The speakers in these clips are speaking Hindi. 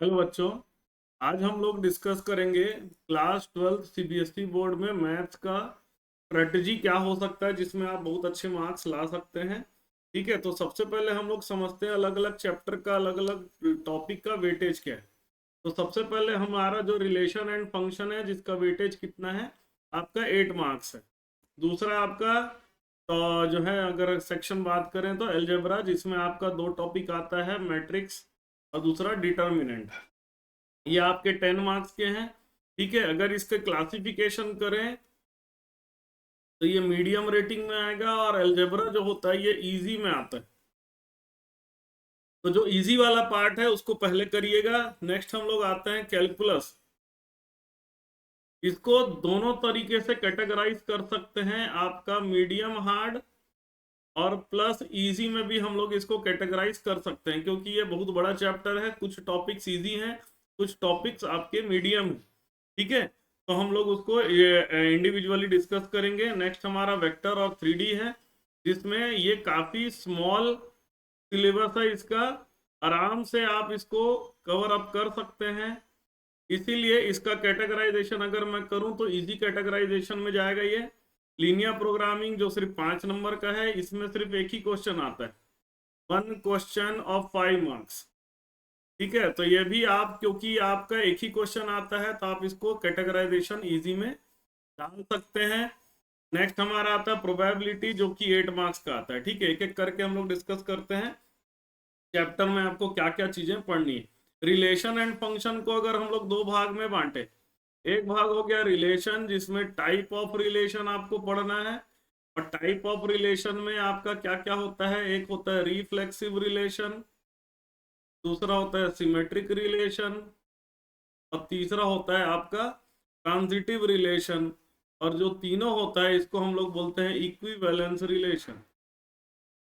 हेलो बच्चों। आज हम लोग डिस्कस करेंगे क्लास 12 सीबीएसई बोर्ड में मैथ्स का स्ट्रेटजी क्या हो सकता है जिसमें आप बहुत अच्छे मार्क्स ला सकते हैं। ठीक है, तो सबसे पहले हम लोग समझते हैं अलग अलग चैप्टर का अलग अलग टॉपिक का वेटेज क्या है। तो सबसे पहले हमारा जो रिलेशन एंड फंक्शन है जिसका वेटेज कितना है, आपका 8 मार्क्स है। दूसरा आपका तो जो है, अगर सेक्शन बात करें तो एलजेब्रा, जिसमें आपका दो टॉपिक आता है, मैट्रिक्स और दूसरा डिटर्मिनेंट। ये आपके 10 मार्क्स के हैं। ठीक है, अगर इसके क्लासिफिकेशन करें तो ये मीडियम रेटिंग में आएगा, और एलजेब्रा जो होता है ये इजी में आता है। तो जो इजी वाला पार्ट है उसको पहले करिएगा। नेक्स्ट हम लोग आते हैं कैलकुलस। इसको दोनों तरीके से कैटेगराइज कर सकते हैं, आपका मीडियम हार्ड और प्लस इजी में भी हम लोग इसको कैटेगराइज कर सकते हैं, क्योंकि ये बहुत बड़ा चैप्टर है। कुछ टॉपिक्स इजी हैं, कुछ टॉपिक्स आपके मीडियम हैं। ठीक है, तो हम लोग उसको ये इंडिविजुअली डिस्कस करेंगे। नेक्स्ट हमारा वेक्टर और 3D है, जिसमें ये काफ़ी स्मॉल सिलेबस है इसका। आराम से आप इसको कवर अप कर सकते हैं। इसीलिए इसका कैटेगराइजेशन अगर मैं करूं तो इजी कैटेगराइजेशन में जाएगा ये। लीनियर प्रोग्रामिंग जो सिर्फ 5 नंबर का है, इसमें सिर्फ एक ही क्वेश्चन आता है, 1 क्वेश्चन ऑफ 5 मार्क्स। ठीक है, तो ये भी आप, क्योंकि आपका एक ही क्वेश्चन आता है तो आप इसको कैटेगराइजेशन इजी में डाल सकते हैं। नेक्स्ट हमारा आता है प्रोबेबिलिटी, जो कि 8 मार्क्स का आता है। ठीक है, एक एक करके हम लोग डिस्कस करते हैं चैप्टर में आपको क्या क्या चीजें पढ़नी है। रिलेशन एंड फंक्शन को अगर हम लोग दो भाग में बांटे, एक भाग हो गया रिलेशन, जिसमें टाइप ऑफ रिलेशन आपको पढ़ना है। और टाइप ऑफ रिलेशन में आपका क्या क्या होता है, एक होता है रिफ्लेक्सिव रिलेशन, दूसरा होता है सिमेट्रिक रिलेशन, और तीसरा होता है आपका ट्रांजिटिव रिलेशन। और जो तीनों होता है इसको हम लोग बोलते हैं इक्विवेलेंस रिलेशन।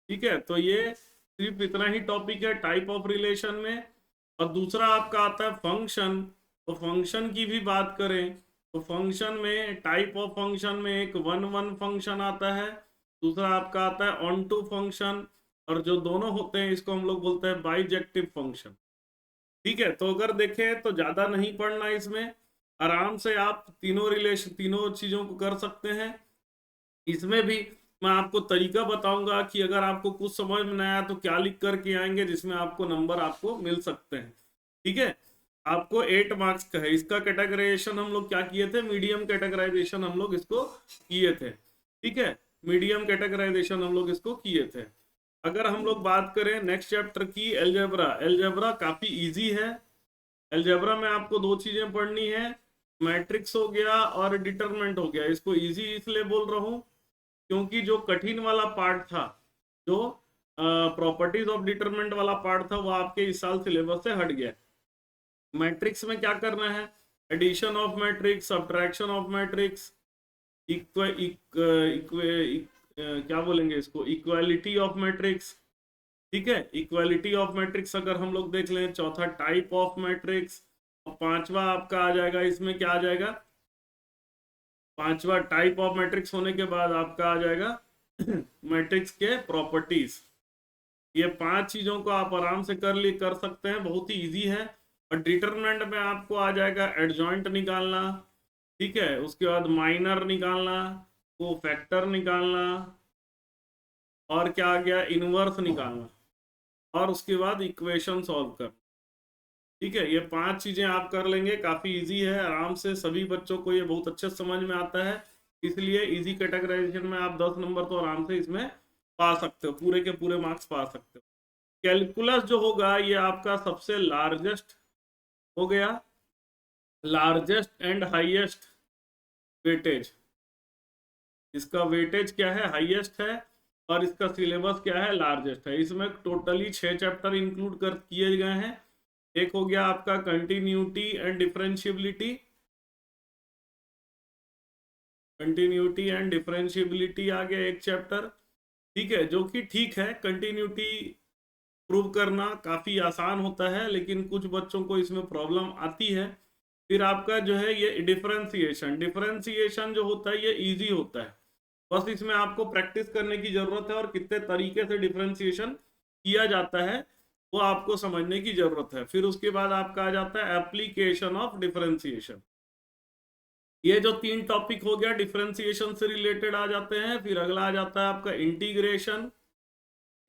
ठीक है, तो ये सिर्फ इतना ही टॉपिक है टाइप ऑफ रिलेशन में। और दूसरा आपका आता है फंक्शन। तो फंक्शन की भी बात करें तो फंक्शन में, टाइप ऑफ फंक्शन में एक वन वन फंक्शन आता है, दूसरा आपका आता है ऑन टू फंक्शन, और जो दोनों होते हैं इसको हम लोग बोलते हैं बाइजेक्टिव फंक्शन। ठीक है, तो अगर देखें तो ज्यादा नहीं पढ़ना इसमें, आराम से आप तीनों रिलेशन, तीनों चीजों को कर सकते हैं। इसमें भी मैं आपको तरीका बताऊंगा कि अगर आपको कुछ समझ में नहीं आया तो क्या लिख करके आएंगे जिसमें आपको नंबर आपको मिल सकते हैं। ठीक है, आपको 8 मार्क्स का है। इसका कैटेगराइजेशन हम लोग क्या किए थे, मीडियम कैटेगराइजेशन हम लोग इसको किए थे। ठीक है, मीडियम कैटेगराइजेशन हम लोग इसको किए थे। अगर हम लोग बात करें नेक्स्ट चैप्टर की, एलजेब्रा। एलजेब्रा काफी इजी है। एलजेब्रा में आपको दो चीजें पढ़नी है, मैट्रिक्स हो गया और डिटरमिनेंट हो गया। इसको इजी इसलिए बोल रहा हूँ क्योंकि जो कठिन वाला पार्ट था, जो प्रॉपर्टीज ऑफ डिटरमिनेंट वाला पार्ट था, वो आपके इस साल सिलेबस से हट गया। मैट्रिक्स में क्या करना है, addition of matrix, subtraction of matrix, क्या बोलेंगे इसको, इक्वालिटी ऑफ मैट्रिक्स। ठीक है, इक्वालिटी ऑफ मैट्रिक्स अगर हम लोग देख लें, चौथा टाइप ऑफ मैट्रिक्स, और पांचवा आपका आ जाएगा, इसमें क्या आ जाएगा, पांचवा टाइप ऑफ मैट्रिक्स होने के बाद आपका आ जाएगा मैट्रिक्स के प्रॉपर्टीज। ये 5 चीजों को आप आराम से कर सकते हैं, बहुत ही इजी है। और डिटरमिनेंट में आपको आ जाएगा एडजॉइंट निकालना। ठीक है, उसके बाद माइनर निकालना, को फैक्टर निकालना, और क्या आ गया, इनवर्स निकालना, और उसके बाद इक्वेशन सॉल्व कर। ठीक है, ये 5 चीजें आप कर लेंगे, काफी इजी है, आराम से सभी बच्चों को ये बहुत अच्छे समझ में आता है। इसलिए इजी कैटेगराइजेशन में आप 10 नंबर तो आराम से इसमें पा सकते हो, पूरे के पूरे मार्क्स पा सकते हो। कैलकुलस जो होगा ये आपका सबसे लार्जेस्ट हो गया, लार्जेस्ट एंड हाईएस्ट वेटेज। इसका वेटेज क्या है, हाईएस्ट है, और इसका सिलेबस क्या है, लार्जेस्ट है। इसमें टोटली 6 चैप्टर इंक्लूड कर किए गए हैं। एक हो गया आपका continuity and differentiability, continuity and differentiability आ गया एक चैप्टर। ठीक है, जो कि ठीक है, कंटिन्यूटी प्रूव करना काफ़ी आसान होता है, लेकिन कुछ बच्चों को इसमें प्रॉब्लम आती है। फिर आपका जो है ये डिफरेंशिएशन, डिफरेंशिएशन जो होता है ये इजी होता है, बस इसमें आपको प्रैक्टिस करने की ज़रूरत है, और कितने तरीके से डिफरेंशिएशन किया जाता है वो आपको समझने की जरूरत है। फिर उसके बाद आपका आ जाता है एप्लीकेशन ऑफ डिफरेंशिएशन। ये जो 3 टॉपिक हो गया डिफरेंशिएशन से रिलेटेड आ जाते हैं। फिर अगला आ जाता है आपका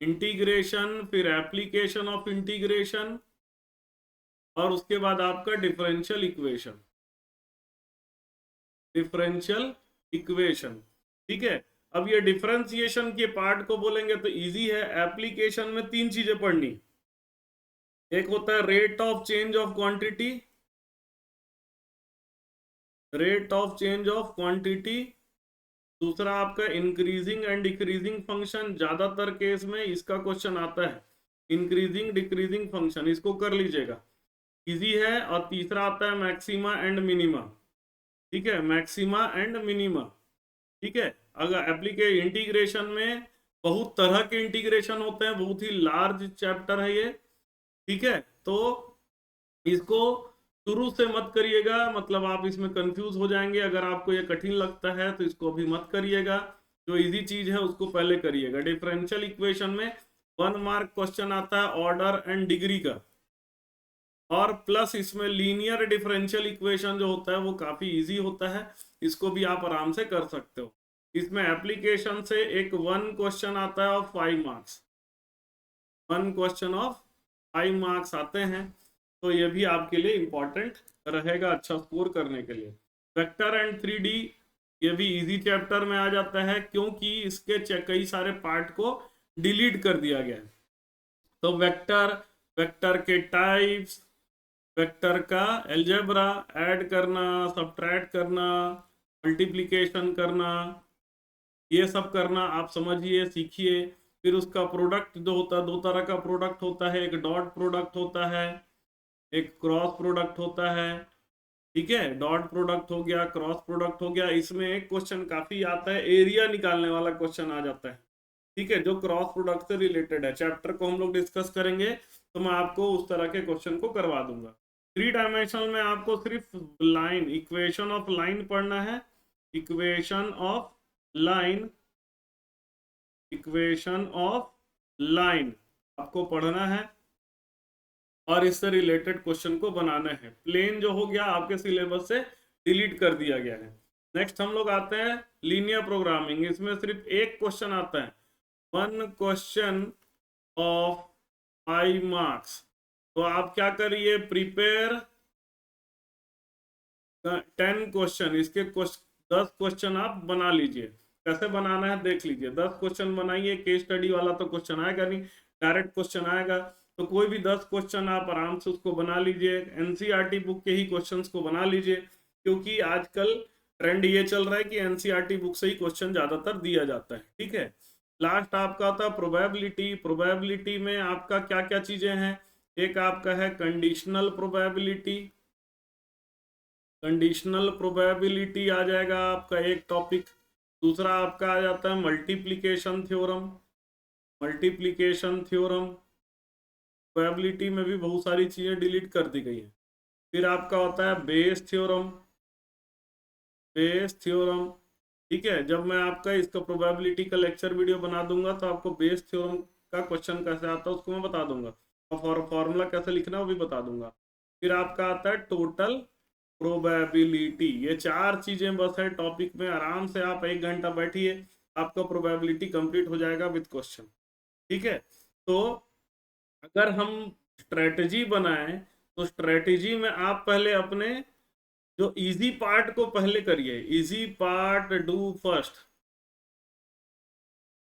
इंटीग्रेशन, फिर एप्लीकेशन ऑफ इंटीग्रेशन, और उसके बाद आपका डिफरेंशियल इक्वेशन, ठीक है। अब ये डिफरेंशिएशन के पार्ट को बोलेंगे तो इजी है। एप्लीकेशन में 3 चीजें पढ़नी। एक होता है rate of change of quantity, दूसरा आपका इंक्रीजिंग एंड डिक्रीजिंग फंक्शन। ज्यादातर केस में इसका क्वेश्चन आता है, इंक्रीजिंग डिक्रीजिंग फंक्शन, इसको कर लीजिएगा, इजी है। और तीसरा आता है मैक्सिमा एंड मिनिमा, ठीक है, मैक्सिमा एंड मिनिमा, ठीक है। अगर इंटीग्रेशन में बहुत तरह के इंटीग्रेशन होते हैं, बहुत ही लार्ज चैप्टर है ये, ठीक है। तो इसको शुरू से मत करिएगा, मतलब आप इसमें कंफ्यूज हो जाएंगे। अगर आपको ये कठिन लगता है तो इसको अभी मत करिएगा, जो इजी चीज है उसको पहले करिएगा। डिफरेंशियल इक्वेशन में 1 मार्क क्वेश्चन आता है ऑर्डर एंड डिग्री का, और प्लस इसमें लीनियर डिफरेंशियल इक्वेशन जो होता है वो काफी इजी होता है, इसको भी आप आराम से कर सकते हो। इसमें एप्लीकेशन से एक 1 क्वेश्चन आता है of 5 marks, 1 question of 5 marks आते हैं, तो ये भी आपके लिए इंपॉर्टेंट रहेगा अच्छा स्कोर करने के लिए। वेक्टर एंड 3D ये भी इजी चैप्टर में आ जाता है, क्योंकि इसके कई सारे पार्ट को डिलीट कर दिया गया है। तो वेक्टर के टाइप्स, वेक्टर का अलजेब्रा, ऐड करना, सब्ट्रैक्ट करना, मल्टीप्लिकेशन करना, ये सब करना आप समझिए, सीखिए। फिर उसका प्रोडक्ट जो होता है, 2 तरह का प्रोडक्ट होता है, एक डॉट प्रोडक्ट होता है, एक क्रॉस प्रोडक्ट होता है, ठीक है। डॉट प्रोडक्ट हो गया, क्रॉस प्रोडक्ट हो गया। इसमें एक क्वेश्चन काफी आता है, एरिया निकालने वाला क्वेश्चन आ जाता है, ठीक है, जो क्रॉस प्रोडक्ट से रिलेटेड है। चैप्टर को हम लोग डिस्कस करेंगे तो मैं आपको उस तरह के क्वेश्चन को करवा दूंगा। 3 डायमेंशनल में आपको सिर्फ लाइन, इक्वेशन ऑफ लाइन पढ़ना है, इक्वेशन ऑफ लाइन आपको पढ़ना है, और इससे रिलेटेड क्वेश्चन को बनाना है। प्लेन जो हो गया आपके सिलेबस से डिलीट कर दिया गया है। नेक्स्ट हम लोग आते हैं लीनियर प्रोग्रामिंग। इसमें सिर्फ एक क्वेश्चन आता है, 1 क्वेश्चन ऑफ 5 मार्क्स। तो आप क्या करिए, प्रिपेयर 10 क्वेश्चन, इसके 10 क्वेश्चन आप बना लीजिए। कैसे बनाना है देख लीजिए, 10 क्वेश्चन बनाइए। केस स्टडी वाला तो क्वेश्चन आएगा नहीं, डायरेक्ट क्वेश्चन आएगा, तो कोई भी 10 क्वेश्चन आप आराम से उसको बना लीजिए। एनसीईआरटी बुक के ही क्वेश्चंस को बना लीजिए, क्योंकि आजकल ट्रेंड ये चल रहा है कि एनसीईआरटी बुक से ही क्वेश्चन ज्यादातर दिया जाता है, ठीक है। लास्ट आपका था प्रोबेबिलिटी। प्रोबेबिलिटी में आपका क्या क्या चीजें हैं, एक आपका है कंडीशनल प्रोबेबिलिटी आ जाएगा आपका एक टॉपिक। दूसरा आपका आ जाता है मल्टीप्लिकेशन थ्योरम। प्रोबेबिलिटी में भी बहुत सारी चीजें डिलीट कर दी गई हैं। फिर आपका होता है बेस थ्योरम, ठीक है। जब मैं आपका इसका प्रोबेबिलिटी का लेक्चर वीडियो बना दूंगा तो आपको बेस थ्योरम का क्वेश्चन कैसे आता है उसको मैं बता दूंगा, और फॉर्मूला कैसे लिखना है वो भी बता दूंगा। फिर आपका आता है टोटल प्रोबेबिलिटी। ये 4 चीजें बस है टॉपिक में, आराम से आप 1 घंटा बैठिए, आपका प्रोबेबिलिटी कंप्लीट हो जाएगा विद क्वेश्चन, ठीक है। तो अगर हम स्ट्रेटजी बनाएं तो स्ट्रेटजी में आप पहले अपने जो इजी पार्ट को पहले करिए, इजी पार्ट डू फर्स्ट,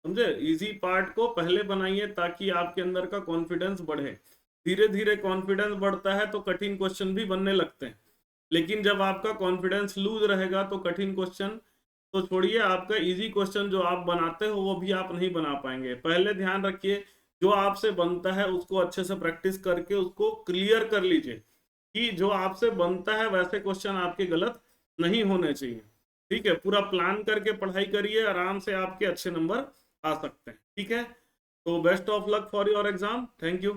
समझे। इजी पार्ट को पहले बनाइए ताकि आपके अंदर का कॉन्फिडेंस बढ़े। धीरे धीरे कॉन्फिडेंस बढ़ता है तो कठिन क्वेश्चन भी बनने लगते हैं, लेकिन जब आपका कॉन्फिडेंस लूज रहेगा तो कठिन क्वेश्चन तो छोड़िए, आपका इजी क्वेश्चन जो आप बनाते हो वो भी आप नहीं बना पाएंगे। पहले ध्यान रखिए, जो आपसे बनता है उसको अच्छे से प्रैक्टिस करके उसको क्लियर कर लीजिए, कि जो आपसे बनता है वैसे क्वेश्चन आपके गलत नहीं होने चाहिए, ठीक है। पूरा प्लान करके पढ़ाई करिए, आराम से आपके अच्छे नंबर आ सकते हैं, ठीक है। तो best of luck for your exam, thank you.